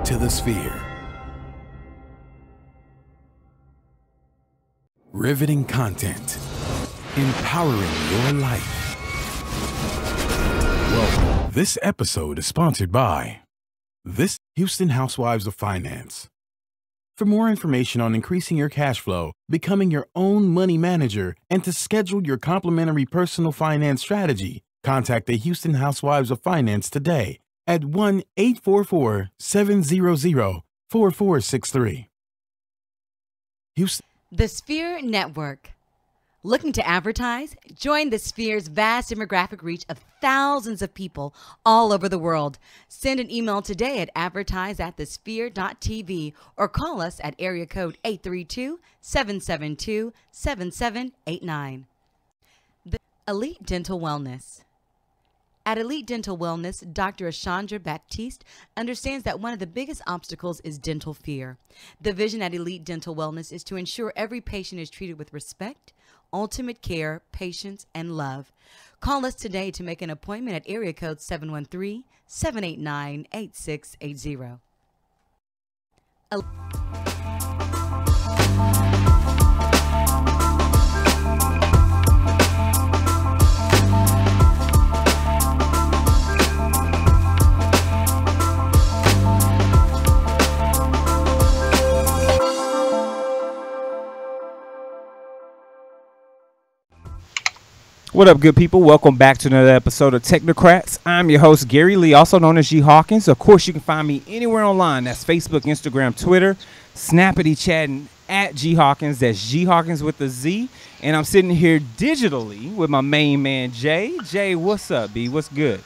to the Sphere. Riveting content, empowering your life. Well, this episode is sponsored by this Houston Housewives of Finance. For more information on increasing your cash flow, becoming your own money manager, and to schedule your complimentary personal finance strategy, contact the Houston Housewives of Finance today at 1-844-700-4463. Houston. The Sphere Network. Looking to advertise? Join the Sphere's vast demographic reach of thousands of people all over the world. Send an email today at advertise@thesphere.tv or call us at area code 832-772-7789. The Elite Dental Wellness. At Elite Dental Wellness, Dr. Ashandra Baptiste understands that one of the biggest obstacles is dental fear. The vision at Elite Dental Wellness is to ensure every patient is treated with respect, ultimate care, patience, and love. Call us today to make an appointment at area code 713-789-8680. What up, good people? Welcome back to another episode of Technocrats. I'm your host, Gary Lee, also known as G Hawkins. Of course, you can find me anywhere online. That's Facebook, Instagram, Twitter, Snappity chatting at G Hawkins. That's G Hawkins with a Z. And I'm sitting here digitally with my main man, Jay. Jay, what's up, B? What's good?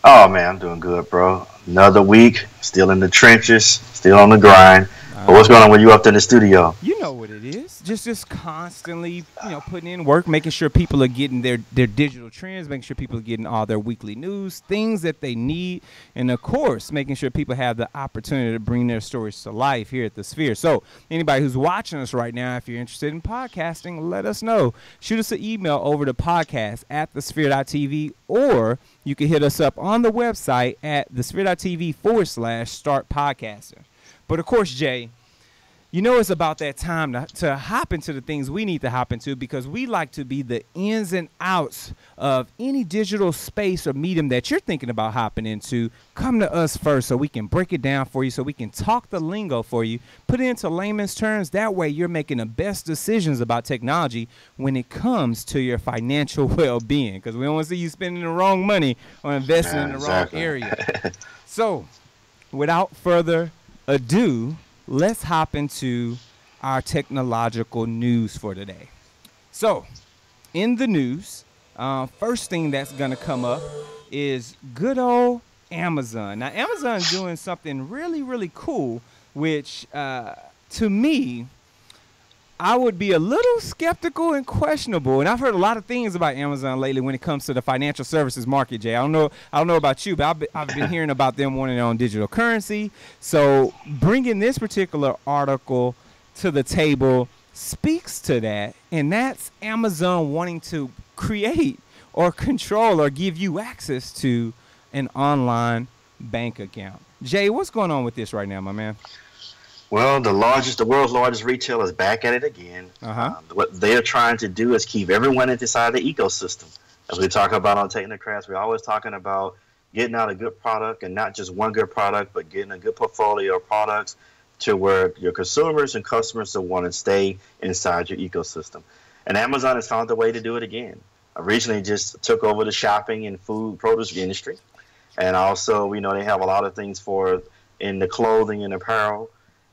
Oh, man, I'm doing good, bro. Another week, still in the trenches, still on the grind. But what's going on with you up in the studio? You know what it is. Just constantly, putting in work, making sure people are getting their digital trends, making sure people are getting all their weekly news, things that they need, and, of course, making sure people have the opportunity to bring their stories to life here at the Sphere. So anybody who's watching us right now, if you're interested in podcasting, let us know. Shoot us an email over to podcast@thesphere.tv, or you can hit us up on the website at thesphere.tv/start podcasting. But, of course, Jay, it's about that time to hop into the things we need to hop into, because we like to be the ins and outs of any digital space or medium that you're thinking about hopping into. Come to us first so we can break it down for you, so we can talk the lingo for you, put it into layman's terms. That way you're making the best decisions about technology when it comes to your financial well-being, because we don't want to see you spending the wrong money or investing in the wrong area. So without further ado, let's hop into our technological news for today. So, in the news, first thing that's going to come up is good old Amazon. Now, Amazon's doing something really, really cool, which, to me, I would be a little skeptical and questionable. And I've heard a lot of things about Amazon lately when it comes to the financial services market, Jay. I don't know about you, but I've been hearing about them wanting their own digital currency. So bringing this particular article to the table speaks to that. And that's Amazon wanting to create or control or give you access to an online bank account. Jay, what's going on with this right now, my man? Well, the world's largest retailer is back at it again. What they are trying to do is keep everyone inside the ecosystem. As we talk about on Technocrats, we're always talking about getting out a good product, and not just one good product, but getting a good portfolio of products to where your consumers and customers will want to stay inside your ecosystem. And Amazon has found a way to do it again. Originally just took over the shopping and food produce industry. And also, we know they have a lot of things in the clothing and apparel.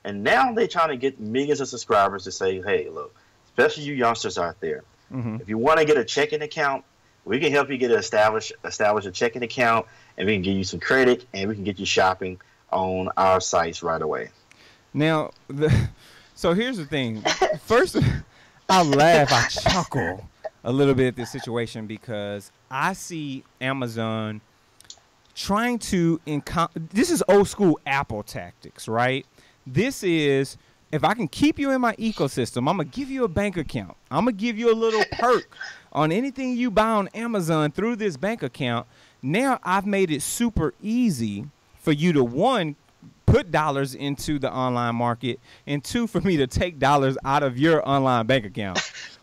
And now they're trying to get millions of subscribers to say, hey, look, especially you youngsters out there, if you want to get a checking account, we can help you get establish a checking account, and we can give you some credit, and we can get you shopping on our sites right away. Now, so here's the thing. First, I laugh, I chuckle a little bit at this situation, because I see Amazon trying to this is old school Apple tactics, right? This is, if I can keep you in my ecosystem, I'm going to give you a bank account. I'm going to give you a little perk on anything you buy on Amazon through this bank account. Now I've made it super easy for you to, one, put dollars into the online market, and 2, for me to take dollars out of your online bank account,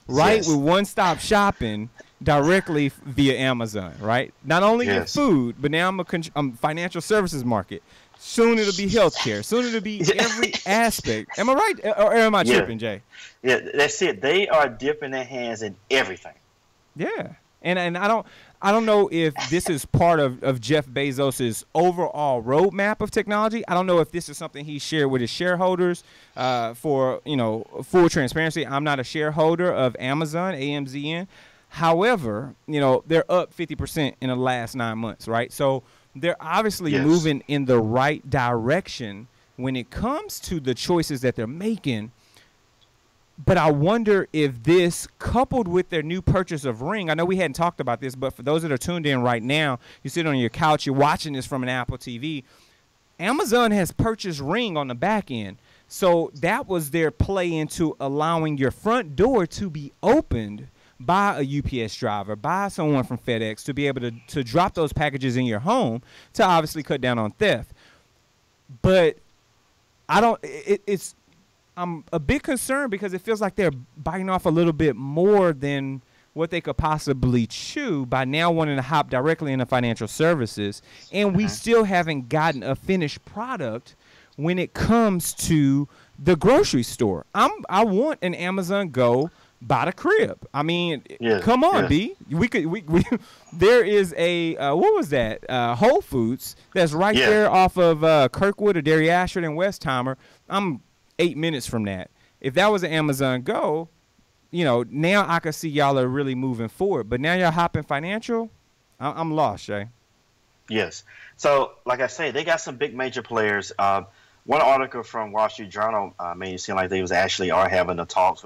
right? Yes. With one-stop shopping directly via Amazon, right? Not only in food, but now I'm financial services market. Soon it'll be healthcare. Soon it'll be every aspect. Am I right, or am I tripping, Jay? Yeah, that's it. They are dipping their hands in everything. Yeah, and I don't know if this is part of Jeff Bezos's overall roadmap of technology. I don't know if this is something he shared with his shareholders. For full transparency, I'm not a shareholder of Amazon, AMZN. However, they're up 50% in the last 9 months, right? So they're obviously moving in the right direction when it comes to the choices that they're making. But I wonder if this, coupled with their new purchase of Ring, I know we hadn't talked about this, but for those that are tuned in right now, you sit on your couch, you're watching this from an Apple TV. Amazon has purchased Ring on the back end. So that was their play into allowing your front door to be opened by a UPS driver, by someone from FedEx, to be able to drop those packages in your home to obviously cut down on theft. But I'm a bit concerned because it feels like they're biting off a little bit more than what they could possibly chew by now wanting to hop directly into financial services. And we still haven't gotten a finished product when it comes to the grocery store. I want an Amazon Go by the crib. I mean, come on, B. We there is a what was that? Whole Foods that's right there off of Kirkwood or Dairy Ashford and Westheimer. I'm 8 minutes from that. If that was an Amazon Go, now I can see y'all are really moving forward. But now y'all hopping financial, I'm lost, Shay. Yes. So, like I say, they got some big major players. One article from Wall Street Journal made it seem like they are having the talks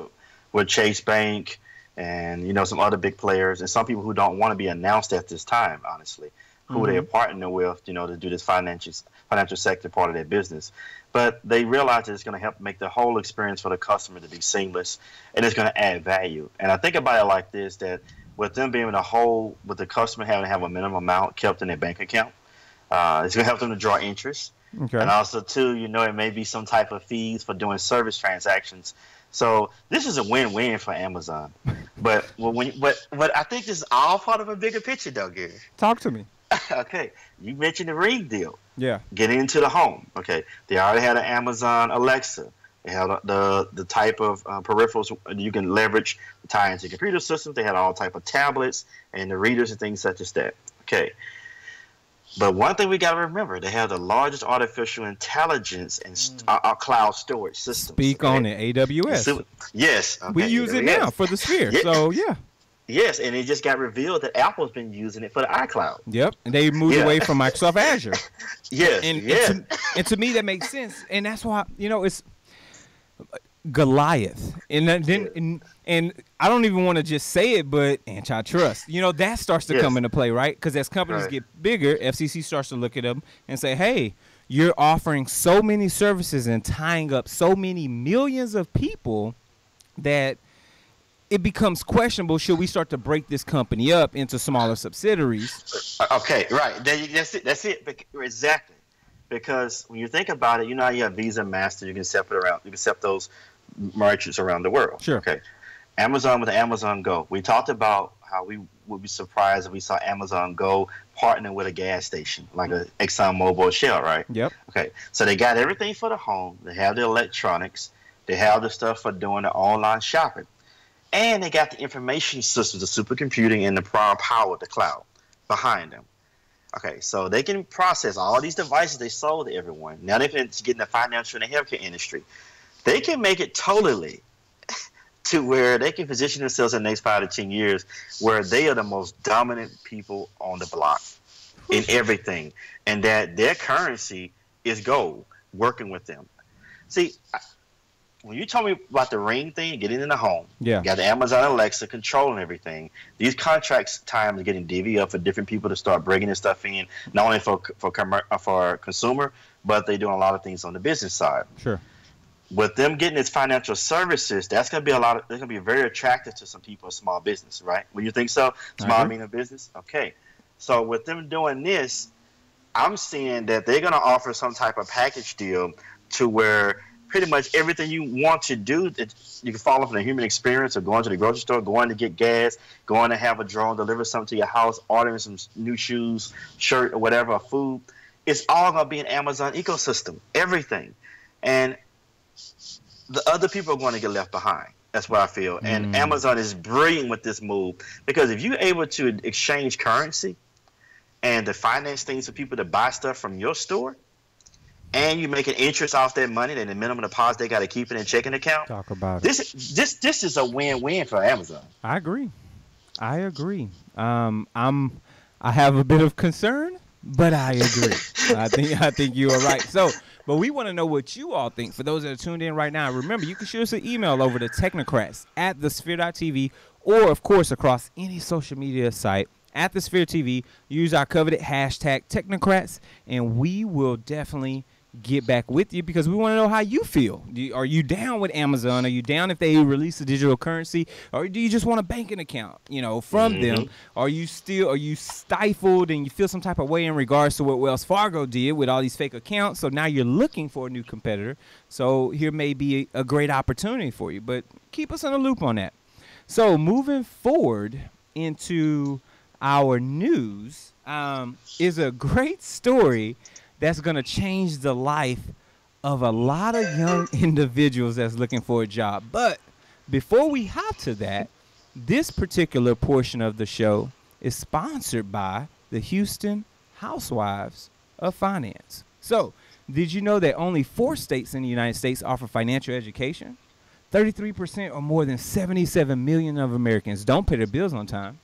with Chase Bank and some other big players and some people who don't want to be announced at this time, honestly, who they're partnering with, to do this financial sector part of their business. But they realize that it's going to help make the whole experience for the customer to be seamless, and it's going to add value. And I think about it like this, that with them being with the customer having to have a minimum amount kept in their bank account, it's going to help them to draw interest. Okay. And also, too, it may be some type of fees for doing service transactions. So this is a win-win for Amazon. But I think this is all part of a bigger picture, though, Gary. Talk to me. Okay, you mentioned the Ring deal. Yeah. Getting into the home. Okay, they already had an Amazon Alexa. They had the type of peripherals you can leverage to tie into computer systems. They had all type of tablets and the readers and things such as that. Okay. But one thing we got to remember, they have the largest artificial intelligence and cloud storage systems. Speak on it, AWS. Yes. Okay, we use it now for the Sphere. Yeah. So, yeah. Yes, and it just got revealed that Apple's been using it for the iCloud. Yep, and they moved away from Microsoft Azure. Yes, and to me that makes sense, and that's why it's Goliath, and I don't even want to just say it, but antitrust, that starts to come into play, right? Because as companies get bigger, FCC starts to look at them and say, hey, you're offering so many services and tying up so many millions of people that it becomes questionable. Should we start to break this company up into smaller subsidiaries? Okay, right. That's it. Exactly. Because when you think about it, how you have Visa, Master, you can accept those merchants around the world. Sure. Okay. Amazon with the Amazon Go. We talked about how we would be surprised if we saw Amazon Go partnering with a gas station like a ExxonMobil or Shell, right? Yep. Okay. So they got everything for the home. They have the electronics. They have the stuff for doing the online shopping. And they got the information systems, the supercomputing, and the power of the cloud behind them. Okay, so they can process all these devices they sold to everyone. Now they're getting the financial and the healthcare industry. They can make it totally to where they can position themselves in the next 5 to 10 years where they are the most dominant people on the block in everything. And that their currency is gold, working with them. See, when you told me about the Ring thing, getting in the home, you got the Amazon Alexa controlling everything. These contracts times are getting divvied up for different people to start bringing this stuff in, not only for consumer, but they're doing a lot of things on the business side. Sure. With them getting its financial services, that's going to be very attractive to some people in small business, right? Would you think so? Small, medium business? Okay. So with them doing this, I'm seeing that they're going to offer some type of package deal to where pretty much everything you want to do, you can follow from the human experience of going to the grocery store, going to get gas, going to have a drone deliver something to your house, ordering some new shoes, shirt, or whatever, or food. It's all going to be an Amazon ecosystem, everything. And the other people are going to get left behind. That's what I feel. And Amazon is brilliant with this move, because if you're able to exchange currency and to finance things for people to buy stuff from your store, and you make an interest off that money, then the minimum deposit they got to keep in a checking account. Talk about this. This is a win-win for Amazon. I agree. I have a bit of concern, but I agree. I think you are right. So, but we want to know what you all think. For those that are tuned in right now, remember, you can shoot us an email over to technocrats@thesphere.tv, or of course across any social media site at the Sphere TV. Use our coveted hashtag Technocrats, and we will definitely get back with you, because we want to know how you feel. Are you down with Amazon? Are you down if they release a digital currency, or do you just want a banking account, from them? Are you stifled and you feel some type of way in regards to what Wells Fargo did with all these fake accounts? So now you're looking for a new competitor. So here may be a great opportunity for you, but keep us in the loop on that. So moving forward into our news is a great story that's going to change the life of a lot of young individuals that's looking for a job. But before we hop to that, this particular portion of the show is sponsored by the Houston Housewives of Finance. So, did you know that only 4 states in the United States offer financial education? 33% or more than 77 million of Americans don't pay their bills on time.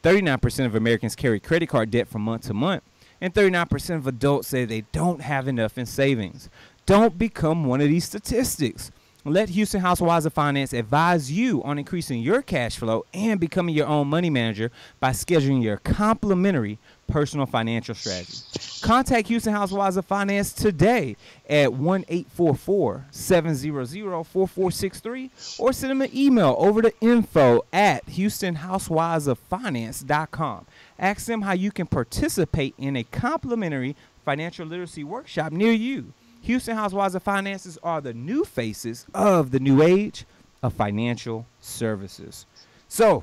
39% of Americans carry credit card debt from month to month. And 39% of adults say they don't have enough in savings. Don't become one of these statistics. Let Houston Housewives of Finance advise you on increasing your cash flow and becoming your own money manager by scheduling your complimentary personal financial strategy. Contact Houston Housewives of Finance today at 1-844-700-4463, or send them an email over to info@houstonhousewivesoffinance.com. Ask them how you can participate in a complimentary financial literacy workshop near you. Houston Housewives of Finances are the new faces of the new age of financial services. So,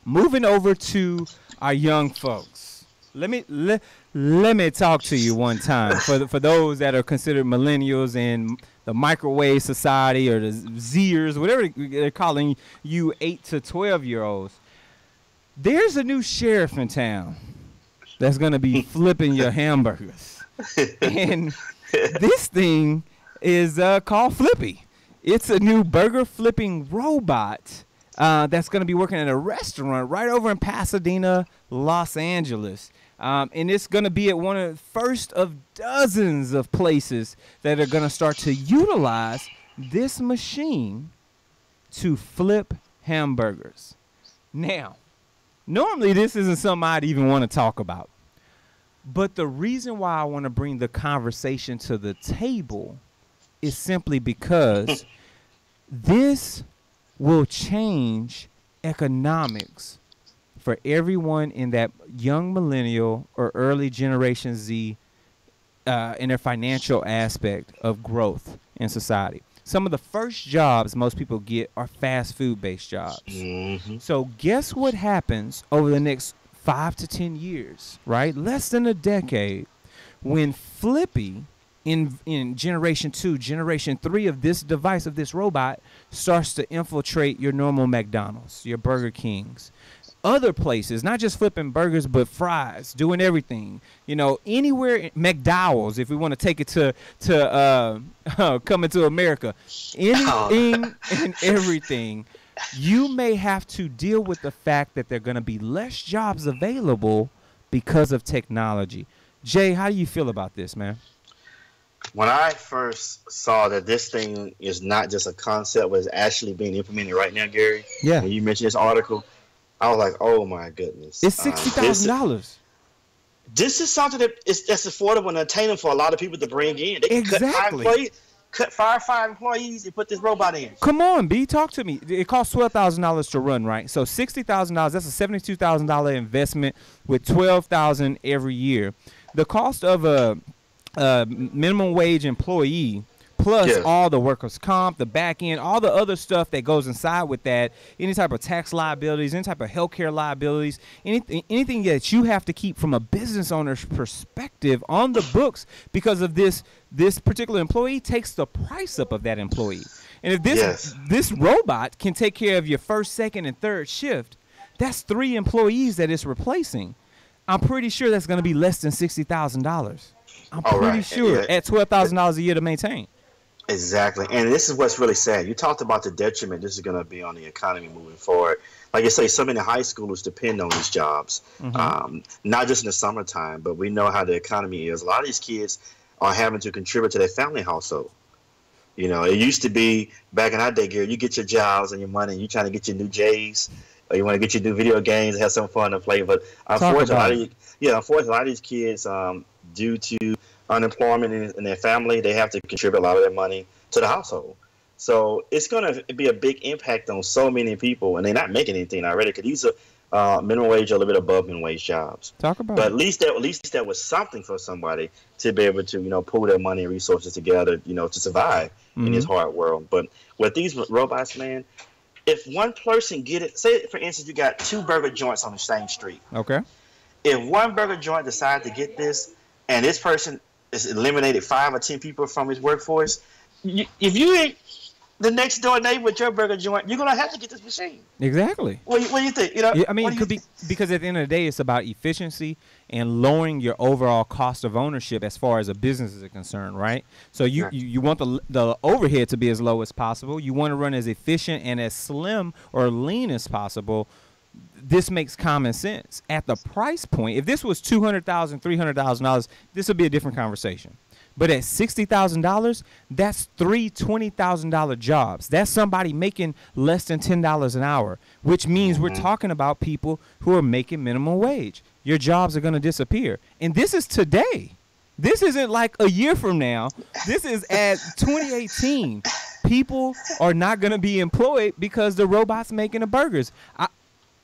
moving over to our young folks. Let me talk to you one time. For those that are considered millennials in the microwave society, or the Zers, whatever they're calling you 8 to 12-year-olds. There's a new sheriff in town that's going to be flipping your hamburgers. And this thing is called Flippy. It's a new burger flipping robot that's going to be working at a restaurant right over in Pasadena, Los Angeles. And it's going to be at one of the first of dozens of places that are going to start to utilize this machine to flip hamburgers. Now, normally this isn't something I'd even want to talk about. But the reason why I want to bring the conversation to the table is simply because this will change economics for everyone in that young millennial or early Generation Z in their financial aspect of growth in society. Some of the first jobs most people get are fast food-based jobs. So guess what happens over the next 5 to 10 years, right? Less than a decade, when Flippy in Generation 2, Generation 3 of this device, of this robot, starts to infiltrate your normal McDonald's, your Burger Kings, other places, not just flipping burgers, but fries, doing everything. Anywhere, McDowell's, if we want to take it to coming to America, anything and everything. You may have to deal with the fact that there are going to be less jobs available because of technology. Jay, how do you feel about this, man? When I first saw that this thing is not just a concept, but it's actually being implemented right now, Gary, when you mentioned this article, I was like, oh my goodness. It's $60,000. This is something that's affordable and attainable for a lot of people to bring in. They can fire 5 employees and put this robot in. Come on, B, talk to me. It costs $12,000 to run, right? So $60,000, that's a $72,000 investment with $12,000 every year. the cost of a minimum wage employee plus all the workers' comp, the back end, all the other stuff that goes inside with that, any type of tax liabilities, any type of healthcare liabilities, anything that you have to keep from a business owner's perspective on the books because of this particular employee takes the price up of that employee. And if this robot can take care of your first, second, and third shift, that's 3 employees that it's replacing. I'm pretty sure that's going to be less than $60,000. I'm pretty sure at $12,000 a year to maintain. Exactly. And this is what's really sad. You talked about the detriment this is going to be on the economy moving forward. Like I say, so many high schoolers depend on these jobs, not just in the summertime, but we know how the economy is. A lot of these kids are having to contribute to their family household. You know, it used to be back in our day, Gary, you get your jobs and your money, and you trying to get your new J's, or you want to get your new video games and have some fun to play. But unfortunately, a lot of these kids, due to unemployment in their family, they have to contribute a lot of their money to the household. So it's going to be a big impact on so many people, and they're not making anything already because these are minimum wage or a little bit above minimum wage jobs. But at least that was something for somebody to be able to, you know, pull their money and resources together, you know, to survive in this hard world. But with these robots, man, if one person get it, say for instance, you got 2 burger joints on the same street. Okay. If one burger joint decides to get this, and this person has eliminated 5 or 10 people from his workforce, if you ain't the next door neighbor with your burger joint, you're gonna have to get this machine. Exactly. What do you think? You know, I mean, it could be because at the end of the day, it's about efficiency and lowering your overall cost of ownership as far as a business is concerned, right? So you want the overhead to be as low as possible. You want to run as efficient and as slim or lean as possible. This makes common sense. At the price point, if this was $200,000, $300,000, this would be a different conversation. But at $60,000, that's 3 $20,000 jobs. That's somebody making less than $10 an hour, which means we're talking about people who are making minimum wage. Your jobs are going to disappear. And this is today. This isn't like a year from now. This is at 2018. People are not going to be employed because the robot's making the burgers.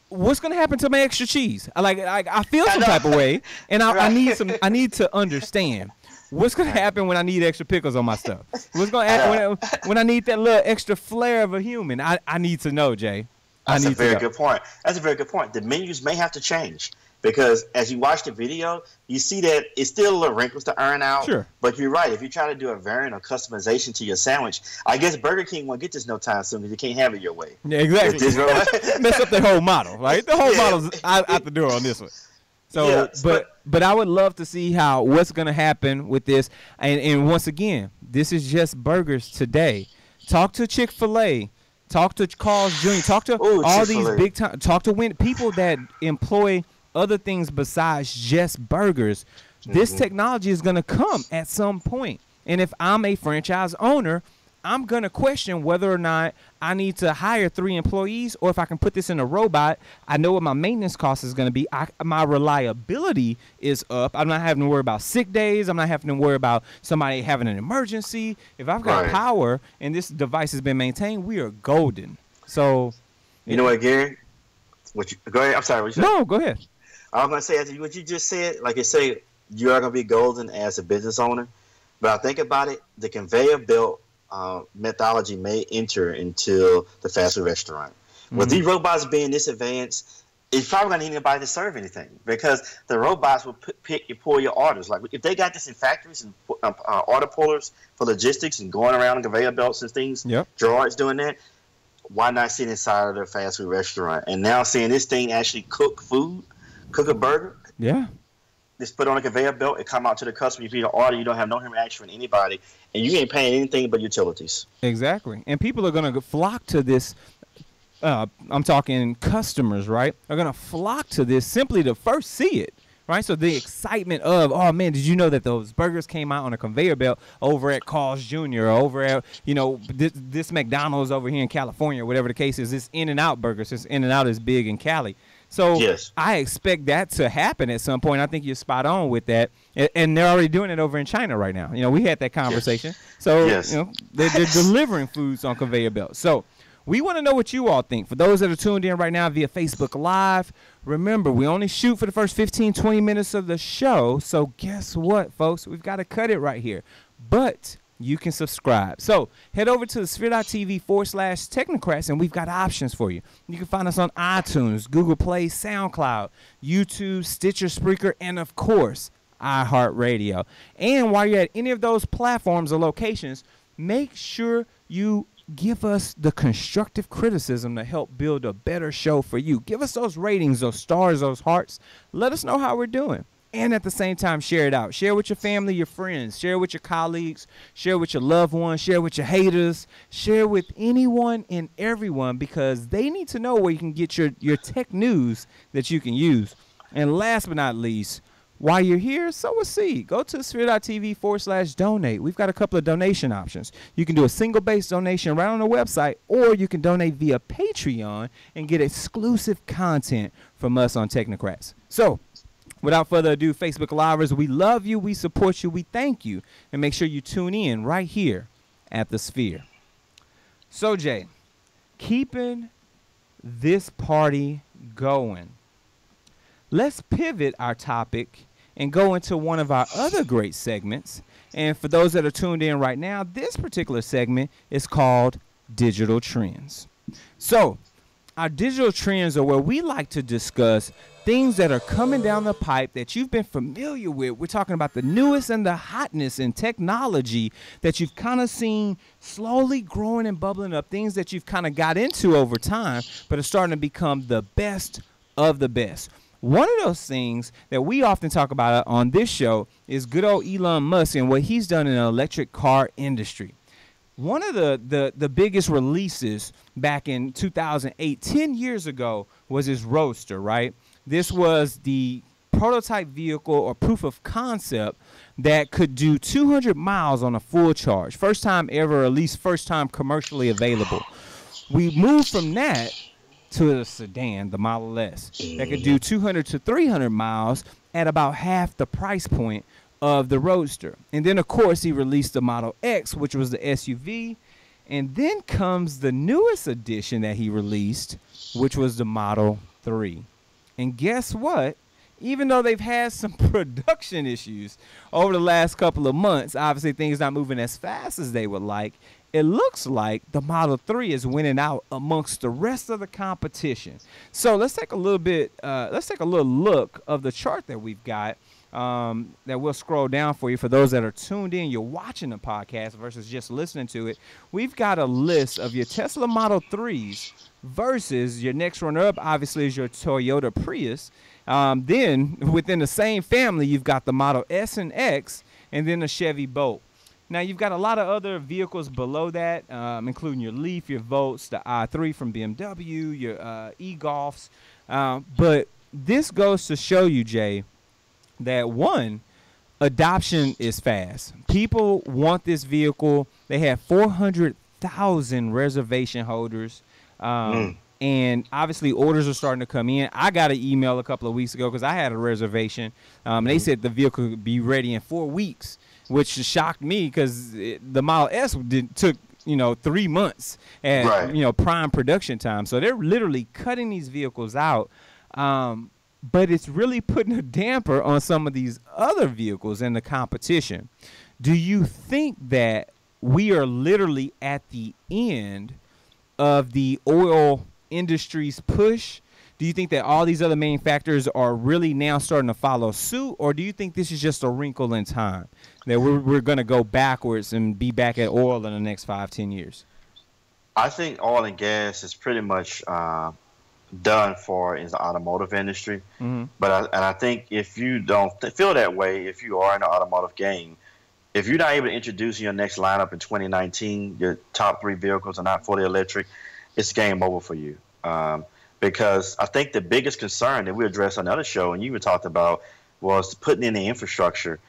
What's going to happen to my extra cheese? I feel some type of way, and I need to understand. What's going to happen when I need extra pickles on my stuff? What's going to happen when I need that little extra flair of a human? I need to know, Jay. That's a very good point. That's a very good point. The menus may have to change because as you watch the video, you see that it's still a little wrinkles to iron out. Sure. But you're right. If you try to do a variant or customization to your sandwich, I guess Burger King won't get this no time soon because you can't have it your way. Yeah, exactly. Mess up the whole model, right? The whole model's out the door on this one. So, but I would love to see what's going to happen with this. And once again, this is just burgers today. Talk to Chick-fil-A. Talk to Carl's Jr. Talk to all these big time. Talk to people that employ other things besides just burgers. This technology is going to come at some point. And if I'm a franchise owner, I'm going to question whether or not I need to hire 3 employees or if I can put this in a robot. I know what my maintenance cost is going to be. My reliability is up. I'm not having to worry about sick days. I'm not having to worry about somebody having an emergency. If I've got power and this device has been maintained, we are golden. So, you know what, Gary? Go ahead. I'm sorry. What you said? No, go ahead. I was going to say, after what you just said, like you say, you are going to be golden as a business owner. But I think about it, the conveyor belt methodology may enter into the fast food restaurant. With these robots being this advanced, it's probably not need anybody to serve anything because the robots will pick and pull your orders. Like if they got this in factories and order pullers for logistics and going around on conveyor belts and things, droids doing that, why not sit inside of their fast food restaurant? And now seeing this thing actually cook a burger. Yeah. Just put on a conveyor belt, it come out to the customer. You feed an order, you don't have no interaction with anybody, and you ain't paying anything but utilities. Exactly. And people are going to flock to this. I'm talking customers, right? Are going to flock to this simply to first see it, right? So the excitement of, oh, man, did you know that those burgers came out on a conveyor belt over at Carl's Jr. or over at, this McDonald's over here in California, whatever the case is, this In-N-Out burger, since In-N-Out is big in Cali. So I expect that to happen at some point. I think you're spot on with that. And they're already doing it over in China right now. We had that conversation. So, they're delivering foods on conveyor belts. So We want to know what you all think. For those that are tuned in right now via Facebook Live, remember, we only shoot for the first 15, 20 minutes of the show. So guess what, folks? We've got to cut it right here. But you can subscribe. So head over to the sphere.tv/Technocrats, and we've got options for you. You can find us on iTunes, Google Play, SoundCloud, YouTube, Stitcher, Spreaker, and, of course, iHeartRadio. And while you're at any of those platforms or locations, make sure you give us the constructive criticism to help build a better show for you. Give us those ratings, those stars, those hearts. Let us know how we're doing. And at the same time, share it out. Share with your family, your friends. Share with your colleagues. Share with your loved ones. Share with your haters. Share with anyone and everyone, because they need to know where you can get your tech news that you can use. And last but not least, while you're here, sow a seed. Go to sphere.tv/donate. We've got a couple of donation options. You can do a single-based donation right on the website, or you can donate via Patreon and get exclusive content from us on Technocrats. So, without further ado, Facebook Livers, we love you, we support you, we thank you, and make sure you tune in right here at the Sphere. So, Jay, keeping this party going, let's pivot our topic and go into one of our other great segments. And for those that are tuned in right now, this particular segment is called Digital Trends. So our digital trends are where we like to discuss things that are coming down the pipe that you've been familiar with. We're talking about the newest and the hotness in technology that you've kind of seen slowly growing and bubbling up, things that you've kind of got into over time, but are starting to become the best of the best. One of those things that we often talk about on this show is good old Elon Musk and what he's done in the electric car industry. One of the biggest releases back in 2008, 10 years ago, was his Roadster, right? This was the prototype vehicle or proof of concept that could do 200 miles on a full charge. First time ever, at least first time commercially available. We moved from that to a sedan, the Model S, that could do 200 to 300 miles at about half the price point of the Roadster. And then, of course, he released the Model X, which was the SUV. And then comes the newest edition that he released, which was the Model 3. And guess what? Even though they've had some production issues over the last couple of months, obviously things not moving as fast as they would like, it looks like the Model 3 is winning out amongst the rest of the competition. So let's take a little look of the chart that we've got that we'll scroll down for you. For those that are tuned in, you're watching the podcast versus just listening to it. We've got a list of your Tesla Model 3s versus your next runner-up, obviously, is your Toyota Prius. Then within the same family, you've got the Model S and X, and then the Chevy Bolt. Now, you've got a lot of other vehicles below that, including your Leaf, your Volts, the i3 from BMW, your e-Golfs. But this goes to show you, Jay, that one, adoption is fast. People want this vehicle. They have 400,000 reservation holders. And obviously orders are starting to come in. I got an email a couple of weeks ago because I had a reservation. They said the vehicle could be ready in 4 weeks, which shocked me because the Model S took 3 months at prime production time. So they're literally cutting these vehicles out. But it's really putting a damper on some of these other vehicles in the competition. Do you think that we are literally at the end of the oil industry's push? Do you think that all these other manufacturers are really now starting to follow suit? Or do you think this is just a wrinkle in time, that we're going to go backwards and be back at oil in the next 5-10 years? I think oil and gas is pretty much done for in the automotive industry. But I think if you don't feel that way, if you are in the automotive game, if you're not able to introduce your next lineup in 2019, your top 3 vehicles are not fully electric, it's game over for you. Because I think the biggest concern that we addressed on another show, and you even talked about, was putting in the infrastructure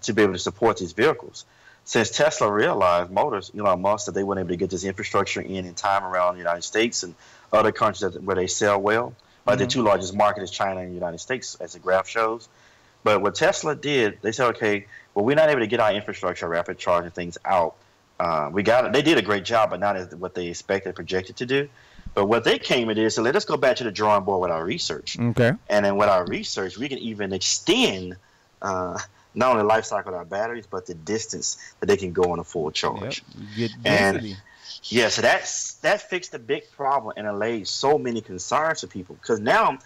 to be able to support these vehicles. Since Tesla realized, Elon Musk, that they weren't able to get this infrastructure in time around the United States and other countries where they sell well. The 2 largest markets is China and the United States, as the graph shows. But what Tesla did, they said, okay, well, we're not able to get our infrastructure, rapid charging things out They did a great job, but not as what they expected, projected to do. But what they came and did, so let us go back to the drawing board with our research. Okay. And then with our research, we can even extend not only the life cycle of our batteries, but the distance that they can go on a full charge. Yep. Get density. Yeah, so that fixed the big problem and allayed so many concerns to people. Because now,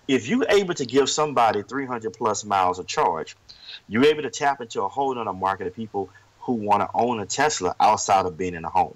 if you're able to give somebody 300 plus miles of charge, you're able to tap into a whole other market of people who want to own a Tesla outside of being in a home.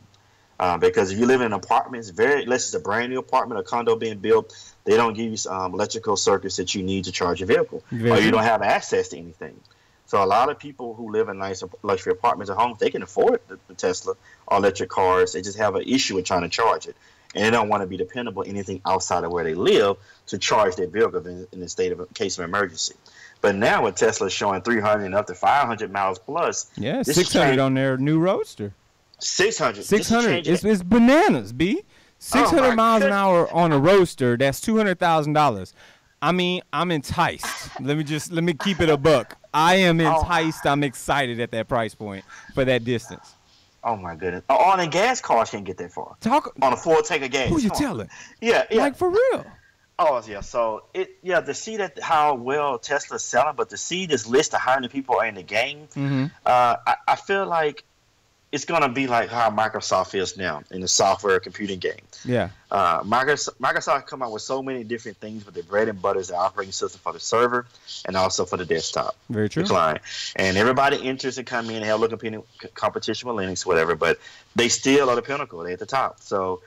Because if you live in an apartment, unless it's a brand new apartment or condo being built, they don't give you electrical circuits that you need to charge your vehicle, or you don't have access to anything. So a lot of people who live in nice luxury apartments or homes, they can afford the Tesla or electric cars. They just have an issue with trying to charge it, and they don't want to be dependable on anything outside of where they live to charge their vehicle in the state of a case of emergency. But now with Tesla showing 300 and up to 500 miles plus, 600 on their new Roadster. 600. 600. It's bananas, B. 600 miles an hour on a Roadster. That's $200,000. I mean, I'm enticed. Let me keep it a buck. I am enticed. I'm excited at that price point for that distance. Oh my goodness! On a gas cars can't get that far. On a full tank of gas. Who you telling? Yeah. Like for real. Oh yeah. So to see that how well Tesla's selling, but to see this list of how many people are in the game, I feel like it's gonna be like how Microsoft is now in the software computing game. Yeah. Microsoft come out with so many different things, but the bread and butter is the operating system for the server and also for the desktop. Very true. The client. And everybody enters and come in and have a little competition with Linux, whatever, but they still are the pinnacle. They're at the top. So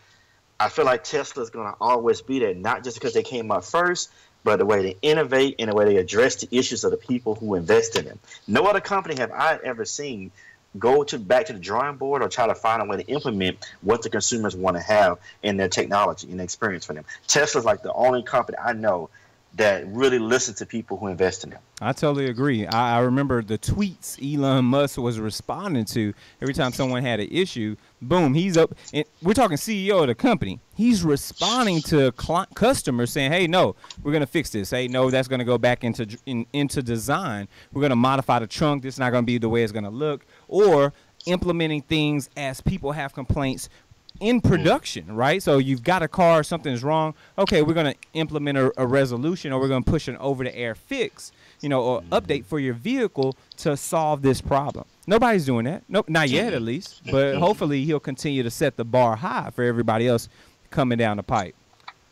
I feel like Tesla's gonna always be there, not just because they came up first, but the way they innovate and the way they address the issues of the people who invest in them. No other company have I ever seen go back to the drawing board or try to find a way to implement what the consumers want to have in their technology and experience for them. Tesla's like the only company I know that really listens to people who invest in them. I totally agree. I remember the tweets Elon Musk was responding to every time someone had an issue. Boom, he's up. And we're talking CEO of the company. He's responding to customers saying, hey, no, we're going to fix this. Hey, no, that's going to go back into design. We're going to modify the trunk. This is not going to be the way it's going to look. Or implementing things as people have complaints in production, right? So you've got a car, something's wrong. Okay, we're going to implement a resolution, or we're going to push an over-the-air fix, or update for your vehicle to solve this problem. Nobody's doing that. Nope, not yet at least. But hopefully he'll continue to set the bar high for everybody else coming down the pipe.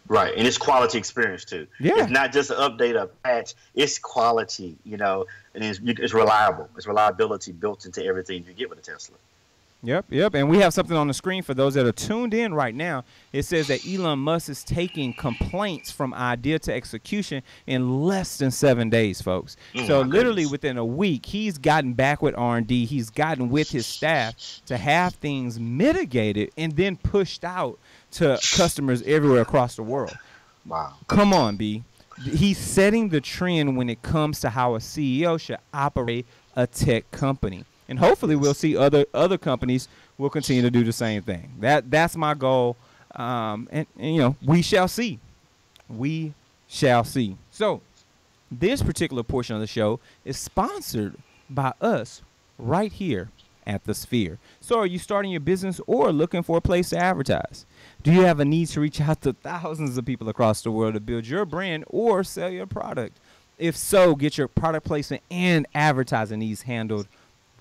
Right, and it's quality experience too. Yeah, it's not just an update or patch. It's quality, and it's reliable. It's reliability built into everything you get with a Tesla. Yep. And we have something on the screen for those that are tuned in right now. It says that Elon Musk is taking complaints from idea to execution in less than 7 days, folks. So literally within a week, he's gotten back with R&D. He's gotten with his staff to have things mitigated and then pushed out to customers everywhere across the world. Wow. Come on, B. He's setting the trend when it comes to how a CEO should operate a tech company. And hopefully we'll see other companies will continue to do the same thing. That's my goal. And we shall see. We shall see. So this particular portion of the show is sponsored by us right here at The Sphere. So are you starting your business or looking for a place to advertise? Do you have a need to reach out to thousands of people across the world to build your brand or sell your product? If so, get your product placement and advertising needs handled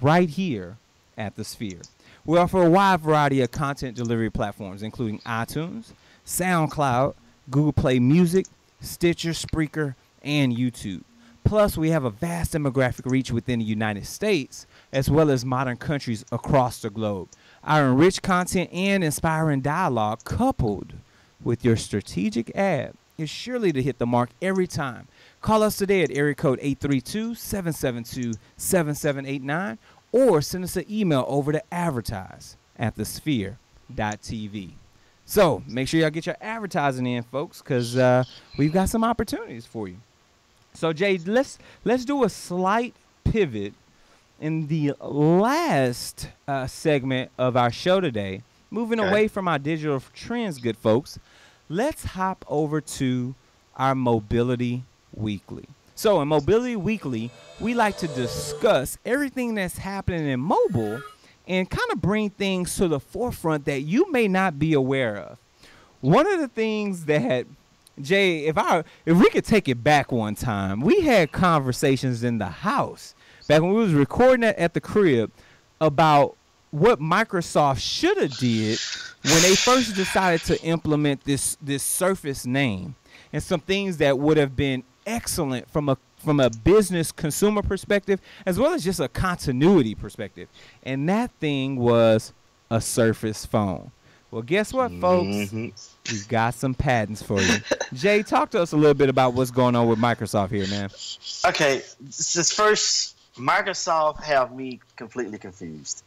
right here at The Sphere. We offer a wide variety of content delivery platforms, including iTunes, SoundCloud, Google Play Music, Stitcher, Spreaker, and YouTube. Plus, we have a vast demographic reach within the United States, as well as modern countries across the globe. Our enriched content and inspiring dialogue, coupled with your strategic ad, is surely to hit the mark every time. Call us today at area code 832-772-7789 or send us an email over to advertise@thesphere.tv. So make sure y'all get your advertising in, folks, because we've got some opportunities for you. So, Jay, let's do a slight pivot in the last segment of our show today. Moving away from our digital trends, good folks, let's hop over to our Mobility Weekly. So in Mobility Weekly, we like to discuss everything that's happening in mobile and kind of bring things to the forefront that you may not be aware of. One of the things that, Jay, if we could take it back one time, we had conversations in the house back when we was recording at the crib about what Microsoft should have did when they first decided to implement this Surface name, and some things that would have been excellent from a business consumer perspective, as well as just a continuity perspective. And that thing was a Surface phone. Well, guess what, folks? We've got some patents for you. Jay, talk to us a little bit about what's going on with Microsoft here, man. Okay, this first, Microsoft have me completely confused.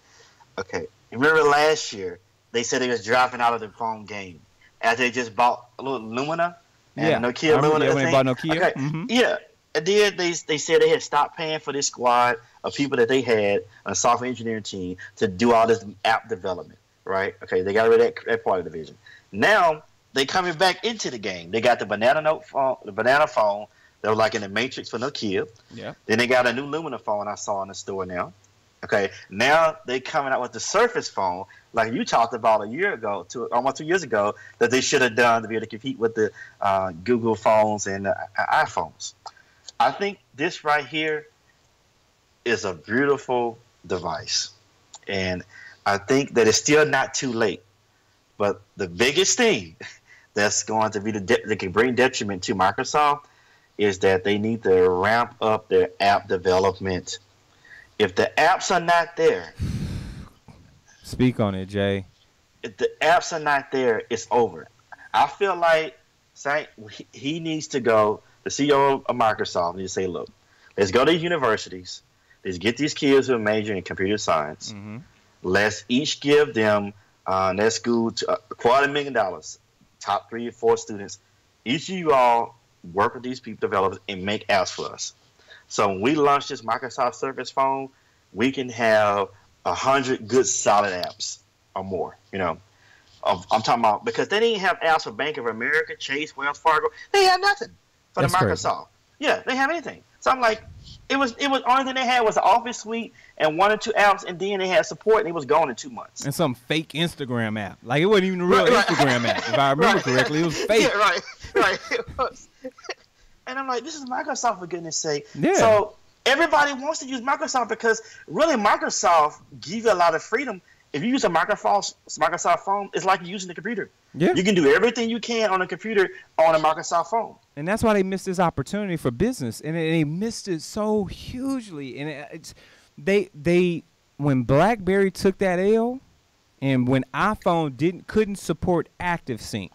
Okay, remember last year they said they was dropping out of the phone game after they just bought a little Lumina and Nokia Lumina. Yeah, when they bought Nokia. Okay, yeah. And then they said they had stopped paying for this squad of people that they had on a software engineering team to do all this app development, right? Okay, they got rid of that part of the division. Now they coming back into the game. They got the banana phone that was like in the Matrix for Nokia. Yeah. Then they got a new Lumina phone I saw in the store now. Okay, now they coming out with the Surface phone, like you talked about almost 2 years ago, that they should have done to be able to compete with the Google phones and the iPhones. I think this right here is a beautiful device, and I think that it's still not too late. But the biggest thing that's going to be that can bring detriment to Microsoft is that they need to ramp up their app development. If the apps are not there, speak on it, Jay. If the apps are not there, it's over. I feel like he needs to go. The CEO of Microsoft needs to say, "Look, let's go to universities. Let's get these kids who are majoring in computer science. Let's each give them that school $250,000, top 3 or 4 students. Each of you all work with these people, developers, and make apps for us. So when we launch this Microsoft Surface phone, we can have 100 good solid apps or more. You know, I'm talking about, because they didn't have apps for Bank of America, Chase, Wells Fargo. They had nothing for the Microsoft. Yeah, they have anything. So I'm like, it was only thing they had was the Office Suite and 1 or 2 apps, and then they had support, and it was gone in 2 months. And some fake Instagram app. Like, it wasn't even a real Instagram app. If I remember correctly, it was fake. Yeah, right. It was. And I'm like, this is Microsoft, for goodness sake. Yeah. So everybody wants to use Microsoft because really Microsoft gives you a lot of freedom. If you use a Microsoft phone, it's like you're using the computer. Yeah. You can do everything you can on a computer on a Microsoft phone. And that's why they missed this opportunity for business, and they missed it so hugely. And they when BlackBerry took that L, and when iPhone couldn't support ActiveSync,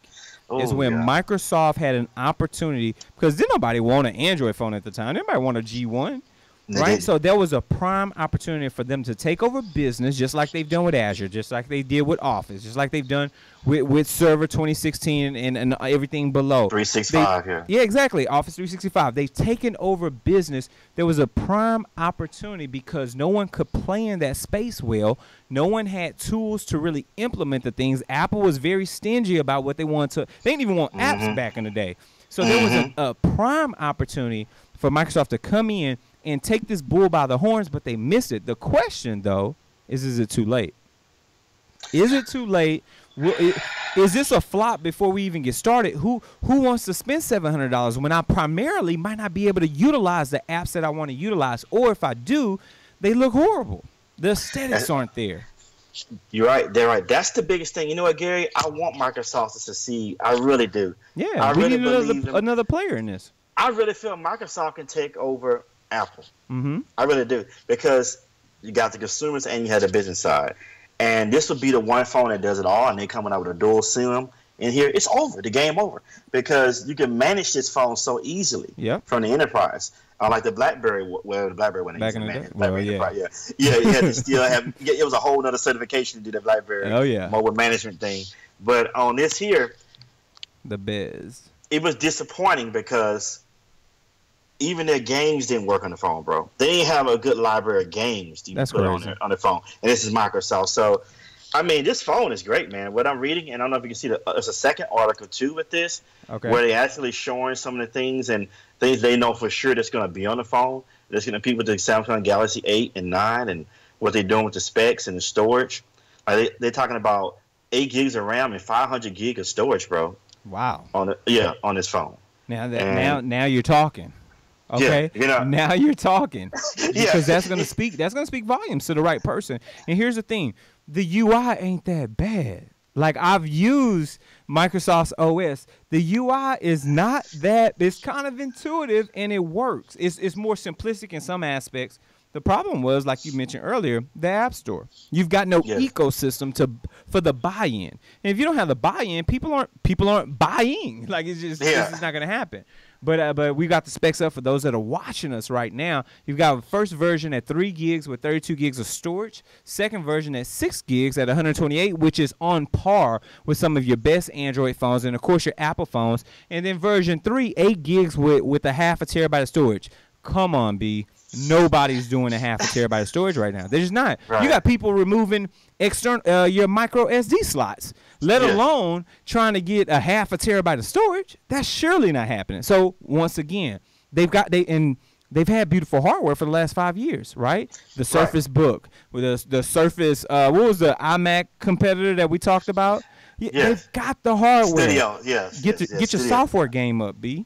is when Microsoft had an opportunity, because didn't nobody want an Android phone at the time. Everybody wanted a G1. Right, so there was a prime opportunity for them to take over business, just like they've done with Azure, just like they did with Office, just like they've done with Server 2016 and everything below. 365, yeah, exactly. Office 365. They've taken over business. There was a prime opportunity because no one could play in that space well. No one had tools to really implement the things. Apple was very stingy about what they wanted to. They didn't even want apps back in the day. So there was a prime opportunity for Microsoft to come in and take this bull by the horns, but they missed it. The question, though, is it too late? Is it too late? Is this a flop before we even get started? Who wants to spend $700 when I primarily might not be able to utilize the apps that I want to utilize? Or if I do, they look horrible. The aesthetics aren't there. You're right. They're right. That's the biggest thing. You know what, Gary? I want Microsoft to succeed. I really do. Yeah, we need another player in this. I really feel Microsoft can take over Apple. I really do, because you got the consumers and you have the business side, and this would be the one phone that does it all. And they coming out with a dual SIM in here. It's over. The game over, because you can manage this phone so easily from the enterprise. Like the BlackBerry, the BlackBerry when back in the day, you had to still have. It was a whole other certification to do the BlackBerry mobile management thing. But on this here, the Biz, it was disappointing because even their games didn't work on the phone, bro. They didn't have a good library of games to put on the phone. And this is Microsoft. So, I mean, this phone is great, man. What I'm reading, and I don't know if you can see, there's a second article, too, with this, where they're actually showing some of the things and things they know for sure that's going to be on the phone. There's going to be people with the Samsung Galaxy 8 and 9 and what they're doing with the specs and the storage. Like they're talking about 8 gigs of RAM and 500 gig of storage, bro. Wow. On this phone. Now you're talking. Okay. Yeah, now you're talking. Because Yeah. that's gonna speak volumes to the right person. And here's the thing. The UI ain't that bad. Like, I've used Microsoft's OS. The UI is not that. It's kind of intuitive and it works. It's more simplistic in some aspects. The problem was, like you mentioned earlier, the App Store. You've got no ecosystem for the buy-in. And if you don't have the buy-in, people aren't buying. Like, it's just not going to happen. But we got the specs up for those that are watching us right now. You've got a first version at 3 gigs with 32 gigs of storage. Second version at 6 gigs at 128, which is on par with some of your best Android phones and, of course, your Apple phones. And then version 3, 8 gigs with a half a terabyte of storage. Come on, B. Nobody's doing a half a terabyte of storage right now. They're just not. Right. You got people removing external your micro SD slots, let alone trying to get a half a terabyte of storage. That's surely not happening. So once again, they've had beautiful hardware for the last 5 years, right? The Surface Book with the Surface. What was the iMac competitor that we talked about? They've got the hardware. Studio, Get your software game up, B.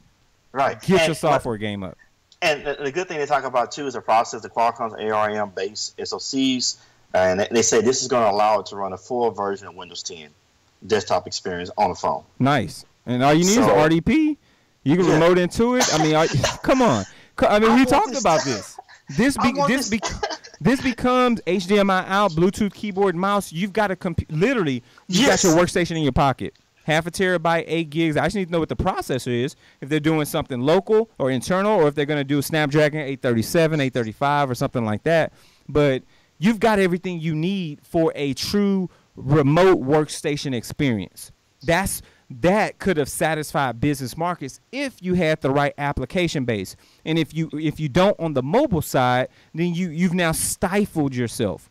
Right. Get your software game up. And the good thing they talk about, too, is the process, the Qualcomm's ARM-based SoCs. And they say this is going to allow it to run a full version of Windows 10 desktop experience on the phone. Nice. And all you need is RDP. You can remote into it. I mean, come on. I mean, we talked about this. This becomes HDMI out, Bluetooth keyboard and mouse. You've got a literally, you got your workstation in your pocket. Half a terabyte, 8 gigs. I just need to know what the processor is, if they're doing something local or internal, or if they're going to do a Snapdragon 837, 835, or something like that. But you've got everything you need for a true remote workstation experience. That could have satisfied business markets if you had the right application base. And if you don't on the mobile side, then you've now stifled yourself.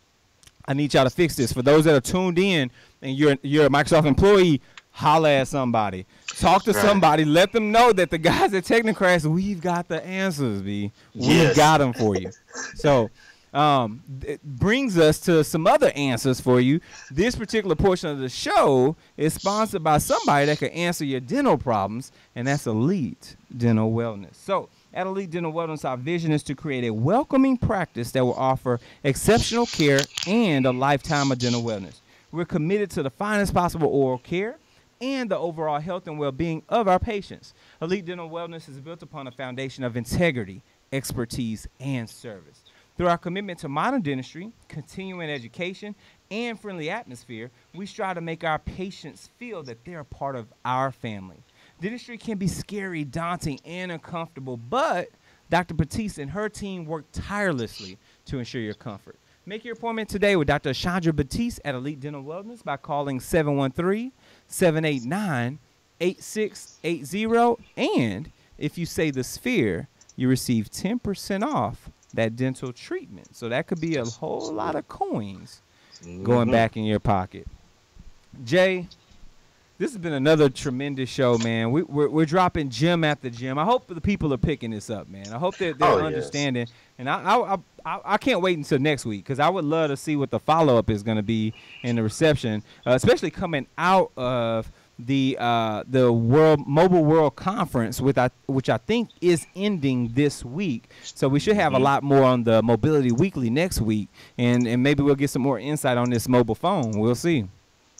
I need y'all to fix this. For those that are tuned in and you're a Microsoft employee, holla at somebody. Talk to somebody. Let them know that the guys at Technocrats, we've got the answers, B. We've got them for you. So it brings us to some other answers for you. This particular portion of the show is sponsored by somebody that can answer your dental problems, and that's Elite Dental Wellness. So at Elite Dental Wellness, our vision is to create a welcoming practice that will offer exceptional care and a lifetime of dental wellness. We're committed to the finest possible oral care and the overall health and well-being of our patients. Elite Dental Wellness is built upon a foundation of integrity, expertise, and service. Through our commitment to modern dentistry, continuing education, and friendly atmosphere, we strive to make our patients feel that they're a part of our family. Dentistry can be scary, daunting, and uncomfortable, but Dr. Batiste and her team work tirelessly to ensure your comfort. Make your appointment today with Dr. Chandra Batiste at Elite Dental Wellness by calling 713-789-8680. And if you say the Sphere, you receive 10% off that dental treatment. So that could be a whole lot of coins going back in your pocket. Jay, this has been another tremendous show, man. We're dropping gem after gem. I hope the people are picking this up, man. I hope that they're understanding. And I can't wait until next week, because I would love to see what the follow-up is going to be in the reception, especially coming out of the Mobile World Conference, which I think is ending this week. So we should have a lot more on the Mobility Weekly next week, and maybe we'll get some more insight on this mobile phone. We'll see.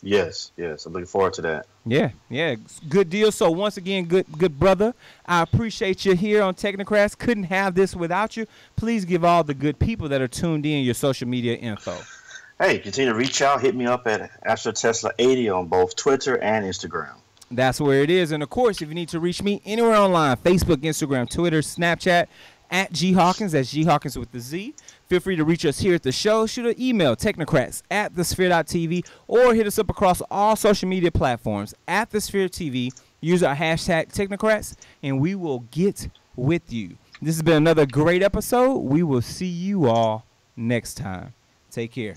Yes. I'm looking forward to that. Yeah. Good deal. So once again, good brother, I appreciate you here on Technocrats. Couldn't have this without you. Please give all the good people that are tuned in your social media info. Hey, continue to reach out. Hit me up at AstroTesla80 on both Twitter and Instagram. That's where it is. And, of course, if you need to reach me anywhere online, Facebook, Instagram, Twitter, Snapchat, at G Hawkins. That's G Hawkins with the Z. Feel free to reach us here at the show. Shoot an email, technocrats@thesphere.tv, or hit us up across all social media platforms at the Sphere TV. Use our hashtag Technocrats, and we will get with you. This has been another great episode. We will see you all next time. Take care.